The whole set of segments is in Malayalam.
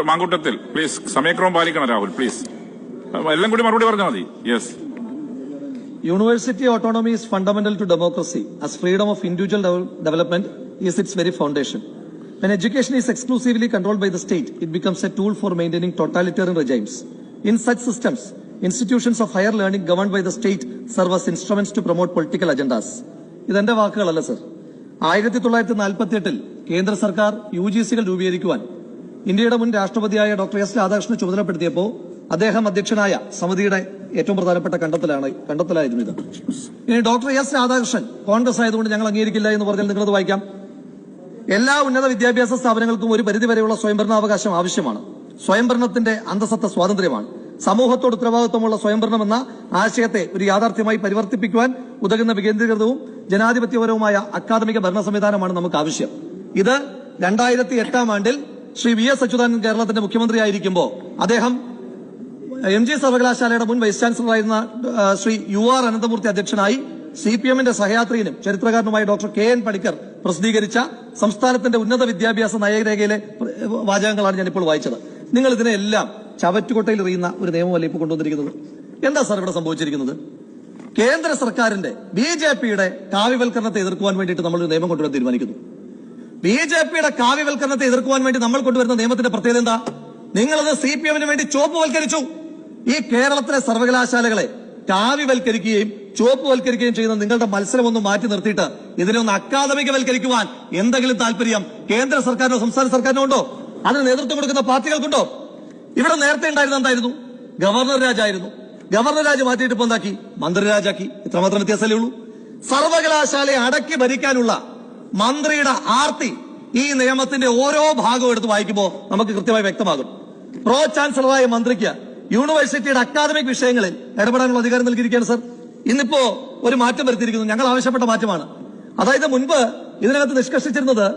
മാങ്കൂട്ടത്തിൽ പ്ലീസ് സമയക്രമം പാലിക്കണം. രാഹുൽ പ്ലീസ് എല്ലാം കൂടി മറുപടി പറഞ്ഞാൽ മതി. Yes. University autonomy is fundamental to democracy, as freedom of individual development is its very foundation. When education is exclusively controlled by the state, it becomes a tool for maintaining totalitarian regimes. In such systems, institutions of higher learning governed by the state serve as instruments to promote political agendas. ഇതെന്റെ വാക്കുകളല്ല സർ. 1948 കേന്ദ്ര സർക്കാർ UGCകൾ രൂപീകരിക്കുവാൻ ഇന്ത്യയുടെ മുൻ രാഷ്ട്രപതിയായ ഡോക്ടർ എസ് രാധാകൃഷ്ണനെ ചുമതലപ്പെടുത്തിയപ്പോൾ അദ്ദേഹം അധ്യക്ഷനായ സമിതിയുടെ ഏറ്റവും പ്രധാനപ്പെട്ട കണ്ടെത്തലായിരുന്നു ഇത്. ഇനി ഡോക്ടർ എസ് രാധാകൃഷ്ണൻ കോൺഗ്രസ് ആയതുകൊണ്ട് ഞങ്ങൾ അംഗീകരിക്കില്ല എന്ന് പറഞ്ഞാൽ നിങ്ങളത് വായിക്കാം. എല്ലാ ഉന്നത വിദ്യാഭ്യാസ സ്ഥാപനങ്ങൾക്കും ഒരു പരിധിവരെയുള്ള സ്വയംഭരണാവകാശം ആവശ്യമാണ്. സ്വയംഭരണത്തിന്റെ അന്തസത്ത സ്വാതന്ത്ര്യമാണ്. സമൂഹത്തോട് ഉത്തരവാദിത്വമുള്ള സ്വയംഭരണം എന്ന ആശയത്തെ ഒരു യാഥാർത്ഥ്യമായി പരിവർത്തിപ്പിക്കുവാൻ ഉതകുന്ന വികേന്ദ്രീകൃതവും ജനാധിപത്യപരവുമായ അക്കാദമിക ഭരണ സംവിധാനമാണ് നമുക്ക് ആവശ്യം. ഇത് 2008 ആണ്ടിൽ ശ്രീ VS അച്യുതാനന്ദൻ കേരളത്തിന്റെ മുഖ്യമന്ത്രിയായിരിക്കുമ്പോൾ അദ്ദേഹം MG സർവകലാശാലയുടെ മുൻ വൈസ് ചാൻസലറായിരുന്ന ശ്രീ UR അനന്തമൂർത്തി അധ്യക്ഷനായി CPMന്റെ സഹയാത്രികനും ചരിത്രകാരനുമായ ഡോക്ടർ KN പണിക്കർ പ്രസിദ്ധീകരിച്ച സംസ്ഥാനത്തിന്റെ ഉന്നത വിദ്യാഭ്യാസ നയരേഖയിലെ വാചകങ്ങളാണ് ഞാനിപ്പോൾ വായിച്ചത്. നിങ്ങൾ ഇതിനെല്ലാം ചവറ്റുകൊട്ടയിൽ എറിയുന്ന ഒരു നിയമമല്ല ഇപ്പോൾ കൊണ്ടുവന്നിരിക്കുന്നത്. എന്താ സാർ ഇവിടെ സംഭവിച്ചിരിക്കുന്നത്? കേന്ദ്ര സർക്കാരിന്റെ BJPയുടെ കാവ്യവൽക്കരണത്തെ എതിർക്കുവാൻ വേണ്ടിയിട്ട് നമ്മളൊരു നിയമം കൊണ്ടുവരാൻ തീരുമാനിക്കുന്നു. BJPയുടെ കാവ്യവൽക്കരണത്തെ എതിർക്കുവാൻ വേണ്ടി നമ്മൾ കൊണ്ടുവരുന്ന നിയമത്തിന്റെ പ്രത്യേകത എന്താ? നിങ്ങളത് CPMന് വേണ്ടി ചുവപ്പുവൽക്കരിച്ചു. ഈ കേരളത്തിലെ സർവകലാശാലകളെ കാവ്യവൽക്കരിക്കുകയും ചുവപ്പുവൽക്കരിക്കുകയും ചെയ്യുന്ന നിങ്ങളുടെ മത്സരം ഒന്ന് മാറ്റി നിർത്തിയിട്ട് ഇതിനെ ഒന്ന് അക്കാദമികവൽക്കരിക്കുവാൻ എന്തെങ്കിലും താല്പര്യം കേന്ദ്ര സർക്കാരിനോ സംസ്ഥാന സർക്കാരിനോ ഉണ്ടോ? അതിന് നേതൃത്വം കൊടുക്കുന്ന പാർട്ടികൾക്കുണ്ടോ? ഇവിടെ നേരത്തെ ഉണ്ടായിരുന്ന എന്തായിരുന്നു? ഗവർണർ രാജായിരുന്നു. ഗവർണർ രാജ് മാറ്റിയിട്ട് ഇപ്പൊ എന്താക്കി? മന്ത്രിരാജാക്കി. ഇത്രമാത്രം വ്യത്യാസമല്ലേ ഉള്ളൂ. സർവകലാശാലയെ അടക്കി ഭരിക്കാനുള്ള മന്ത്രിയുടെ ആർത്തി ഈ നിയമത്തിന്റെ ഓരോ ഭാഗവും എടുത്ത് വായിക്കുമ്പോൾ നമുക്ക് കൃത്യമായി വ്യക്തമാകും. പ്രോ ചാൻസലറായ മന്ത്രിക്ക് യൂണിവേഴ്സിറ്റിയുടെ അക്കാദമിക് വിഷയങ്ങളിൽ ഇടപെടാനുള്ള അധികാരം നൽകിയിരിക്കുകയാണ് സർ. ഇന്നിപ്പോ ഒരു മാറ്റം വരുത്തിയിരിക്കുന്നു. ഞങ്ങൾ ആവശ്യപ്പെട്ട മാറ്റമാണ്. അതായത് മുൻപ് ഇതിനകത്ത് നിഷ്കർഷിച്ചിരുന്നത്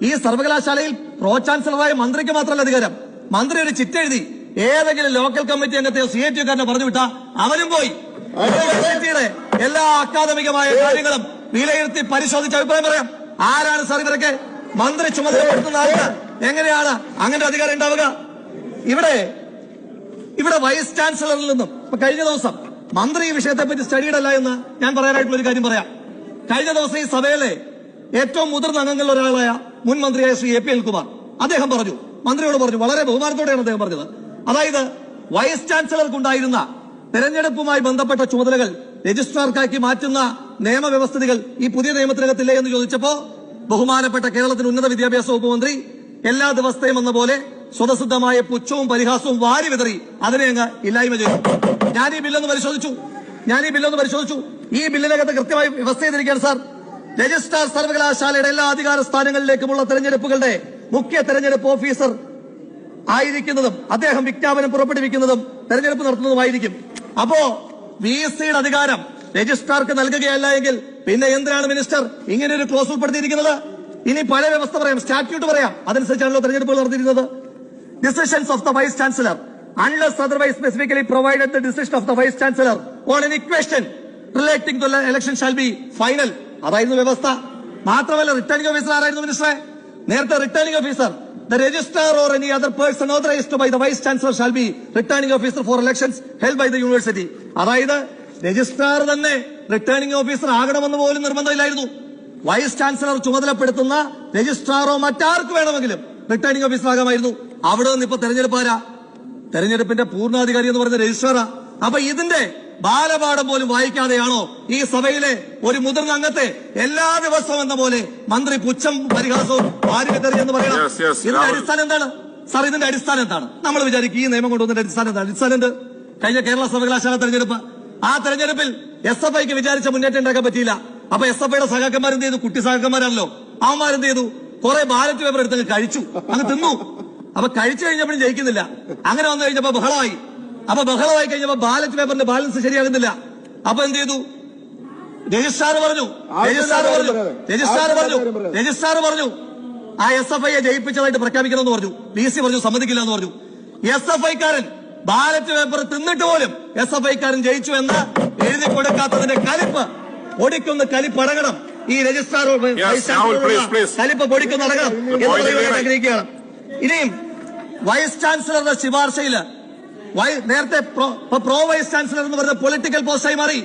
ഈ സർവകലാശാലയിൽ പ്രോ ചാൻസലറായ മന്ത്രിക്ക് മാത്രമല്ല അധികാരം. മന്ത്രി ഒരു ചിറ്റെഴുതി ഏതെങ്കിലും ലോക്കൽ കമ്മിറ്റി അംഗത്തെയോ CATUകാരനെ പറഞ്ഞു വിട്ടാ അവനും പോയി യൂണിവേഴ്സിറ്റിയുടെ എല്ലാ അക്കാദമികമായ കാര്യങ്ങളും വിലയിരുത്തി പരിശോധിച്ച് അഭിപ്രായം പറയാം. ആരാണ് സാർ ഇവരൊക്കെ? മന്ത്രി ചുമതലപ്പെടുത്തുന്ന ആൾക്ക് എങ്ങനെയാണ് അങ്ങനെ അധികാരം ഉണ്ടാവുക? ഇവിടെ വൈസ് ചാൻസലറിൽ നിന്നും ഇപ്പൊ കഴിഞ്ഞ ദിവസം മന്ത്രി ഈ വിഷയത്തെ പറ്റി സ്റ്റഡീഡ് അല്ല എന്ന് ഞാൻ പറയാനായിട്ടുള്ള ഒരു കാര്യം പറയാം. കഴിഞ്ഞ ദിവസം ഈ സഭയിലെ ഏറ്റവും മുതിർന്ന അംഗങ്ങളിൽ ഒരാളായ മുൻ മന്ത്രിയായ ശ്രീ AP അനിൽകുമാർ അദ്ദേഹം പറഞ്ഞു, മന്ത്രിയോട് പറഞ്ഞു, വളരെ ബഹുമാനത്തോടെയാണ് അദ്ദേഹം പറഞ്ഞത്. അതായത് വൈസ് ചാൻസലർക്കുണ്ടായിരുന്ന തെരഞ്ഞെടുപ്പുമായി ബന്ധപ്പെട്ട ചുമതലകൾ രജിസ്ട്രാർക്കാക്കി മാറ്റുന്ന നിയമവ്യവസ്ഥിതികൾ ഈ പുതിയ നിയമത്തിനകത്തില്ലേ എന്ന് ചോദിച്ചപ്പോ ബഹുമാനപ്പെട്ട കേരളത്തിന്റെ ഉന്നത വിദ്യാഭ്യാസ വകുപ്പ് മന്ത്രി എല്ലാ ദിവസത്തെയും എന്ന പോലെ സ്വതസിദ്ധമായ പുച്ഛവും പരിഹാസവും വാരി വിതറി അതിനെ അങ്ങ് ഇല്ലായ്മ ചെയ്തു. ഞാൻ ഈ ബില്ലൊന്ന് പരിശോധിച്ചു. ഈ ബില്ലിനകത്ത് കൃത്യമായി വ്യവസ്ഥ ചെയ്തിരിക്കുകയാണ് സാർ. രജിസ്ട്രാർ സർവകലാശാലയുടെ എല്ലാ അധികാര സ്ഥാനങ്ങളിലേക്കുമുള്ള തെരഞ്ഞെടുപ്പുകളുടെ മുഖ്യ തെരഞ്ഞെടുപ്പ് ഓഫീസർ ആയിരിക്കുന്നതും അദ്ദേഹം വിജ്ഞാപനം പുറപ്പെടുവിക്കുന്നതും തെരഞ്ഞെടുപ്പ് നടത്തുന്നതുമായിരിക്കും. അപ്പോ VCയുടെ അധികാരം രജിസ്ട്രാർക്ക് നൽകുകയല്ല എങ്കിൽ പിന്നെ എന്തിനാണ് മിനിസ്റ്റർ ഇങ്ങനെ ഒരു ക്ലോസ് ഉൾപ്പെടുത്തിയിരിക്കുന്നത്? ഇനി പല വ്യവസ്ഥ പറയാം, സ്റ്റാറ്റ്യൂട്ട് പറയാം. അതനുസരിച്ചാണല്ലോ തെരഞ്ഞെടുപ്പുകൾ നടത്തിയിരുന്നത്. Decisions of the vice chancellor unless otherwise specifically provided the decision of the vice chancellor on any question relating to the election shall be final. അതായിരുന്നു വ്യവസ്ഥ. മാത്രമല്ല റിട്ടേണിംഗ് ഓഫീസർ ആരായിരുന്നു മിനിസ്റ്ററെ? നേരത്തെ returning officer the registrar or any other person authorized by the vice chancellor shall be returning officer for elections held by the university. അതായത് രജിസ്ട്രാർ തന്നെ റിട്ടേണിംഗ് ഓഫീസർ ആകണമെന്ന് പോലും നിർബന്ധമില്ലായിരുന്നു. വൈസ് ചാൻസലർ ചുമതലപ്പെടുത്തുന്ന രജിസ്ട്രാറോ മറ്റാർക്ക് വേണമെങ്കിലും റിട്ടേണിംഗ് ഓഫീസർ ആകാമായിരുന്നു. അവിടെ നിന്ന് ഇപ്പൊ തെരഞ്ഞെടുപ്പിന്റെ പൂർണ്ണാധികാരി എന്ന് പറയുന്ന രജിസ്ട്രാറാ. അപ്പൊ ഇതിന്റെ ബാലപാഠം പോലും വായിക്കാതെയാണോ ഈ സഭയിലെ ഒരു മുതിർന്ന അംഗത്തെ എല്ലാ ദിവസവും എന്ന പോലെ മന്ത്രി പുച്ഛം പരിഹാസവും വാരി വിതറി എന്ന് പറയണം? ഇതിന്റെ അടിസ്ഥാനം എന്താണ് സാർ? ഇതിന്റെ അടിസ്ഥാനം എന്താണ്? നമ്മൾ വിചാരിക്കും ഈ നിയമം കൊണ്ടുവന്നതിന്റെ അടിസ്ഥാനം എന്താണ്? അടിസ്ഥാനം എന്ത്? കഴിഞ്ഞ കേരള സർവകലാശാല തെരഞ്ഞെടുപ്പ്, ആ തെരഞ്ഞെടുപ്പിൽ SFIക്ക് വിചാരിച്ച മുന്നേറ്റം ഉണ്ടാക്കാൻ പറ്റിയില്ല. അപ്പൊ SFIയുടെ സഹാക്കന്മാർ എന്ത് ചെയ്തു? കുട്ടി സഹാക്കന്മാരാണല്ലോ, അവന്മാരെന്ത് ചെയ്തു? കുറെ ബാലറ്റ് പേപ്പർ എടുത്ത് കഴിച്ചു, അങ്ങ് തിന്നു. അപ്പൊ കഴിച്ചു കഴിഞ്ഞപ്പോഴും ജയിക്കുന്നില്ല. അങ്ങനെ വന്നു കഴിഞ്ഞപ്പോ ബഹളമായി. അപ്പൊ ബഹളമായി കഴിഞ്ഞപ്പോ ബാലറ്റ് പേപ്പറിന്റെ ബാലൻസ് ശരിയാകുന്നില്ല. അപ്പൊ എന്ത് ചെയ്തു? രജിസ്ട്രാർ പറഞ്ഞു ആ SFIയെ ജയിപ്പിച്ചതായിട്ട് പ്രഖ്യാപിക്കണമെന്ന് പറഞ്ഞു. DC പറഞ്ഞു സമ്മതിക്കില്ല എന്ന് പറഞ്ഞു. SFIക്കാരൻ ബാലറ്റ് പേപ്പർ തിന്നിട്ട് പോലും SFIക്കാരൻ ജയിച്ചു എന്ന് എഴുതി കൊടുക്കാത്തതിന്റെ കലിപ്പ് ഒടിക്കുന്ന കലിപ്പടങ്ങണം. ഈ രജിസ്ട്രാർ കലിപ്പ് പൊടിക്കുന്നടങ്ങണം എന്ന് പറയാൻ ആഗ്രഹിക്കുകയാണ്. ഇനിയും വൈസ് ചാൻസലറുടെ ശുപാർശയില് നേരത്തെ പ്രോ വൈസ് ചാൻസലർ എന്ന് പറയുന്ന പൊളിറ്റിക്കൽ പോസ്റ്റായി മാറി.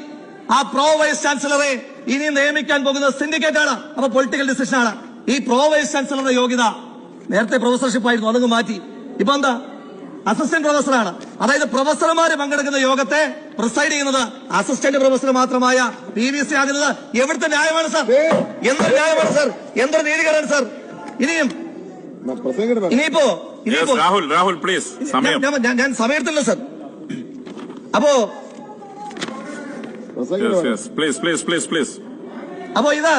ആ പ്രോ വൈസ് ചാൻസലറെ ഇനി നിയമിക്കാൻ പോകുന്നത് സിൻഡിക്കേറ്റ് ആണ്. അപ്പൊ പൊളിറ്റിക്കൽ ഡിസിഷൻ ആണ്. ഈ പ്രോ വൈസ് ചാൻസലറുടെ യോഗ്യത നേരത്തെ പ്രൊഫസർഷിപ്പ് ആയിരുന്നു, അതങ്ങ് മാറ്റി. ഇപ്പൊ എന്താ, അസിസ്റ്റന്റ് പ്രൊഫസറാണ്. അതായത് പ്രൊഫസർമാര് പങ്കെടുക്കുന്ന യോഗത്തെ പ്രിസൈഡ് ചെയ്യുന്നത് അസിസ്റ്റന്റ് പ്രൊഫസർ മാത്രമായ PVC ആകുന്നത് എവിടുത്തെ ന്യായമാണ് സാർ? എന്തൊരു ന്യായമാണ് സാർ? എന്തൊരു നീതികേടാണ് സാർ? ഇനിയിപ്പോ രാഹുൽ പ്ലീസ്, ഞാൻ സമയത്തില്ല സാർ. അപ്പോ അപ്പോ ഇത്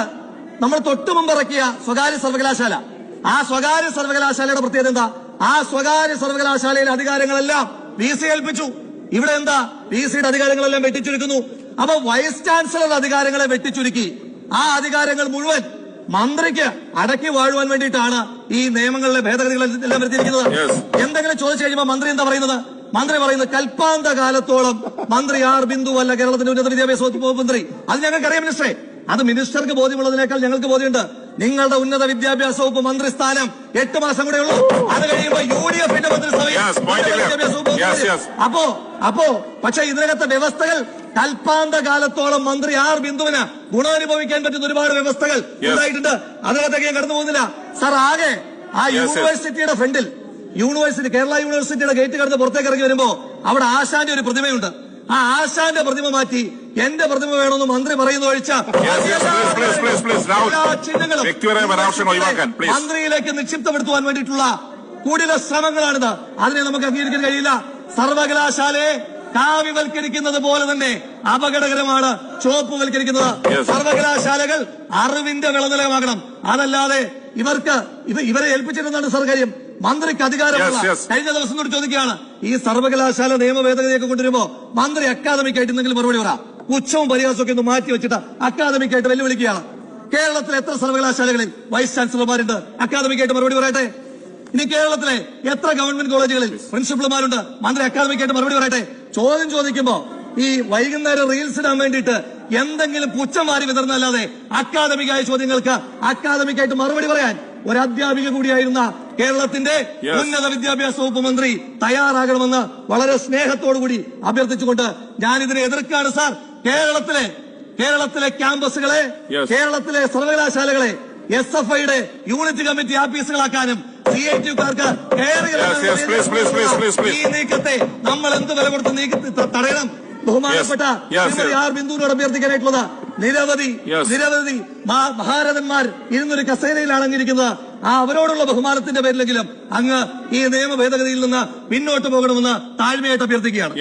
നമ്മൾ തൊട്ടു മുമ്പ് ഇറക്കിയ സ്വകാര്യ സർവകലാശാല, ആ സ്വകാര്യ സർവകലാശാലയുടെ പ്രത്യേകത എന്താ? ആ സ്വകാര്യ സർവകലാശാലയിലെ അധികാരങ്ങളെല്ലാം VC ഏൽപ്പിച്ചു. ഇവിടെ എന്താ, VCയുടെ അധികാരങ്ങളെല്ലാം വെട്ടിച്ചുരുക്കുന്നു. അപ്പൊ വൈസ് ചാൻസലറുടെ അധികാരങ്ങളെ വെട്ടിച്ചുരുക്കി ആ അധികാരങ്ങൾ മുഴുവൻ മന്ത്രിക്ക് അടക്കി വാഴുവാൻ വേണ്ടിയിട്ടാണ് ഈ നിയമങ്ങളിലെ ഭേദഗതികളെല്ലാം വരുത്തിയിരിക്കുന്നത്. എന്തെങ്കിലും ചോദിച്ചു കഴിയുമ്പോൾ മന്ത്രി എന്താ പറയുന്നത്? മന്ത്രി പറയുന്നത് കൽപ്പാന്ത കാലത്തോളം മന്ത്രി ആർ ബിന്ദു അല്ല കേരളത്തിന്റെ ഉന്നത വിദ്യാഭ്യാസ വകുപ്പ് മന്ത്രി. അത് ഞങ്ങൾക്കറിയാം മിനിസ്റ്ററെ. അത് മിനിസ്റ്റർക്ക് ബോധ്യമുള്ളതിനേക്കാൾ ഞങ്ങൾക്ക് ബോധ്യമുണ്ട്. നിങ്ങളുടെ ഉന്നത വിദ്യാഭ്യാസ വകുപ്പ് മന്ത്രിസ്ഥാനം 8 മാസം കൂടെ ഉള്ളൂ. അത് കഴിയുമ്പോൾ UDFന്റെ മന്ത്രിസഭയിൽ വിദ്യാഭ്യാസ വകുപ്പ്. അപ്പോ പക്ഷെ ഇതിനകത്തെ വ്യവസ്ഥകൾ കൽപ്പാന്ത കാലത്തോളം മന്ത്രി ആർ ബിന്ദുവിന് ഗുണാനുഭവിക്കാൻ പറ്റുന്ന ഒരുപാട് വ്യവസ്ഥകൾ ഉണ്ടായിട്ടുണ്ട്. അതിനകത്തേക്ക് ഞാൻ കടന്നു പോകുന്നില്ല സാർ. ആകെ ആ യൂണിവേഴ്സിറ്റിയുടെ ഫ്രണ്ടിൽ, കേരള യൂണിവേഴ്സിറ്റിയുടെ ഗേറ്റ് കടന്ന് പുറത്തേക്ക് ഇറങ്ങി വരുമ്പോ അവിടെ ആശാന്റെ ഒരു പ്രതിമയുണ്ട്. ആ ആശാന്റെ പ്രതിമ മാറ്റി എന്റെ പ്രതിമ വേണമെന്ന് മന്ത്രി പറയുന്ന ഒഴിച്ച എല്ലാ ചിഹ്നങ്ങളും മന്ത്രിയിലേക്ക് നിക്ഷിപ്തപ്പെടുത്തുവാൻ വേണ്ടിയിട്ടുള്ള കുടില ശ്രമങ്ങളാണിത്. അതിനെ നമുക്ക് അംഗീകരിക്കാൻ കഴിയില്ല. സർവകലാശാലയെ കാവ്യവൽക്കരിക്കുന്നത് പോലെ തന്നെ അപകടകരമാണ് ചുവപ്പുവൽക്കരിക്കുന്നത്. സർവകലാശാലകൾ അറിവിന്റെ വിളനിലമാകണം. അതല്ലാതെ ഇവരെ ഏൽപ്പിച്ചിരുന്നാണ് സാർ കാര്യം. മന്ത്രിക്ക് അധികാരമുള്ള കഴിഞ്ഞ ദിവസം കൂടി ചോദിക്കുകയാണ്, ഈ സർവകലാശാല നിയമ ഭേദഗതിയൊക്കെ കൊണ്ടുവരുമ്പോ മന്ത്രി അക്കാദമിക്കായിട്ട് എന്തെങ്കിലും മറുപടി പറ. ഉച്ചവും പരിഹാസമൊക്കെ ഒന്ന് മാറ്റി വെച്ചിട്ട് അക്കാദമിക്കായിട്ട് വെല്ലുവിളിക്കുകയാണ്. കേരളത്തിലെ എത്ര സർവകലാശാലകളിൽ വൈസ് ചാൻസലർമാരുണ്ട്? അക്കാദമിക്കായിട്ട് മറുപടി പറയട്ടെ. ഇനി കേരളത്തിലെ എത്ര ഗവൺമെന്റ് കോളേജുകളിൽ പ്രിൻസിപ്പൽമാരുണ്ട്? മന്ത്രി അക്കാദമിക്കായിട്ട് മറുപടി പറയട്ടെ. ചോദ്യം ചോദിക്കുമ്പോ ഈ വൈകുന്നേരം റീൽസ് ഇടാൻ വേണ്ടിയിട്ട് എന്തെങ്കിലും പുച്ഛം മാറി വിതർന്നല്ലാതെ അക്കാദമികായ ചോദ്യങ്ങൾക്ക് അക്കാദമിക്കായിട്ട് മറുപടി പറയാൻ ഒരു അധ്യാപിക കൂടിയായിരുന്ന കേരളത്തിന്റെ ഉന്നത വിദ്യാഭ്യാസ വകുപ്പ് മന്ത്രി തയ്യാറാകണമെന്ന് വളരെ സ്നേഹത്തോടുകൂടി അഭ്യർത്ഥിച്ചുകൊണ്ട് ഞാനിതിനെ എതിർക്കാണ് സാർ. കേരളത്തിലെ ക്യാമ്പസുകളെ, കേരളത്തിലെ സർവകലാശാലകളെ SFIയുടെ യൂണിറ്റ് കമ്മിറ്റി ആഫീസുകളാക്കാനും CITക്കാർക്ക് ഈ നീക്കത്തെ നമ്മൾ എന്ത് വില കൊടുത്ത് തടയണം. ബഹുമാനപ്പെട്ട ആർ ബിന്ദുവിനോട് അഭ്യർത്ഥിക്കാനായിട്ടുള്ളത് നിരവധി മഹാരഥന്മാർ ഇരുന്നൊരു കസേരയിലാണ് അങ്ങിരിക്കുന്നത്. അവരോടുള്ള ബഹുമാനത്തിന്റെ പേരിലെങ്കിലും അങ്ങ് ഈ നിയമ ഭേദഗതിയിൽ നിന്ന് പിന്നോട്ട് പോകണമെന്ന് താഴ്മയായിട്ട് അഭ്യർത്ഥിക്കുകയാണ്.